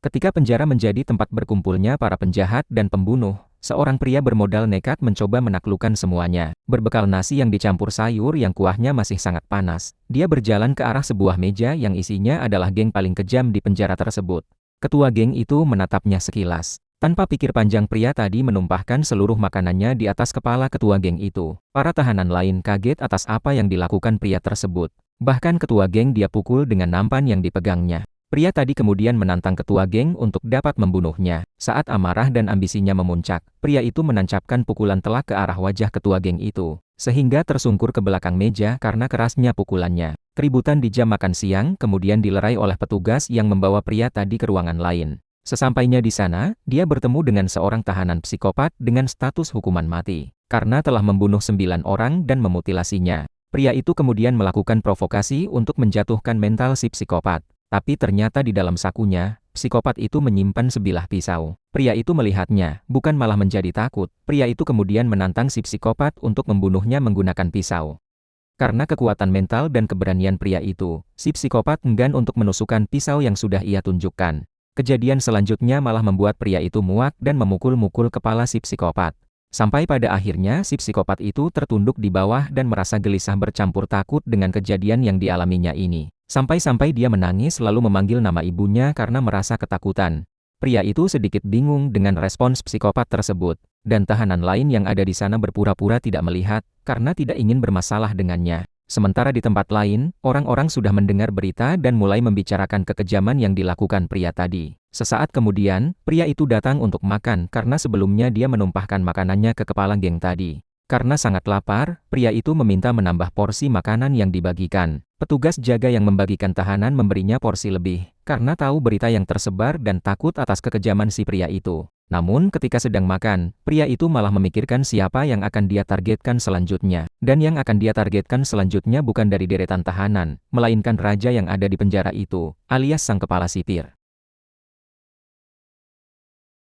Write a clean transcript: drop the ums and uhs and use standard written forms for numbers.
Ketika penjara menjadi tempat berkumpulnya para penjahat dan pembunuh, seorang pria bermodal nekat mencoba menaklukkan semuanya. Berbekal nasi yang dicampur sayur yang kuahnya masih sangat panas, dia berjalan ke arah sebuah meja yang isinya adalah geng paling kejam di penjara tersebut. Ketua geng itu menatapnya sekilas. Tanpa pikir panjang, pria tadi menumpahkan seluruh makanannya di atas kepala ketua geng itu. Para tahanan lain kaget atas apa yang dilakukan pria tersebut. Bahkan ketua geng dia pukul dengan nampan yang dipegangnya. Pria tadi kemudian menantang ketua geng untuk dapat membunuhnya. Saat amarah dan ambisinya memuncak, pria itu menancapkan pukulan telak ke arah wajah ketua geng itu, sehingga tersungkur ke belakang meja karena kerasnya pukulannya. Keributan di jam makan siang kemudian dilerai oleh petugas yang membawa pria tadi ke ruangan lain. Sesampainya di sana, dia bertemu dengan seorang tahanan psikopat dengan status hukuman mati, karena telah membunuh 9 orang dan memutilasinya. Pria itu kemudian melakukan provokasi untuk menjatuhkan mental si psikopat. Tapi ternyata di dalam sakunya, psikopat itu menyimpan sebilah pisau. Pria itu melihatnya, bukan malah menjadi takut. Pria itu kemudian menantang si psikopat untuk membunuhnya menggunakan pisau. Karena kekuatan mental dan keberanian pria itu, si psikopat enggan untuk menusukkan pisau yang sudah ia tunjukkan. Kejadian selanjutnya malah membuat pria itu muak dan memukul-mukul kepala si psikopat. Sampai pada akhirnya si psikopat itu tertunduk di bawah dan merasa gelisah bercampur takut dengan kejadian yang dialaminya ini. Sampai-sampai dia menangis lalu memanggil nama ibunya karena merasa ketakutan. Pria itu sedikit bingung dengan respons psikopat tersebut, dan tahanan lain yang ada di sana berpura-pura tidak melihat, karena tidak ingin bermasalah dengannya. Sementara di tempat lain, orang-orang sudah mendengar berita dan mulai membicarakan kekejaman yang dilakukan pria tadi. Sesaat kemudian, pria itu datang untuk makan karena sebelumnya dia menumpahkan makanannya ke kepala geng tadi. Karena sangat lapar, pria itu meminta menambah porsi makanan yang dibagikan. Petugas jaga yang membagikan tahanan memberinya porsi lebih, karena tahu berita yang tersebar dan takut atas kekejaman si pria itu. Namun ketika sedang makan, pria itu malah memikirkan siapa yang akan dia targetkan selanjutnya. Dan yang akan dia targetkan selanjutnya bukan dari deretan tahanan, melainkan raja yang ada di penjara itu, alias sang kepala sipir.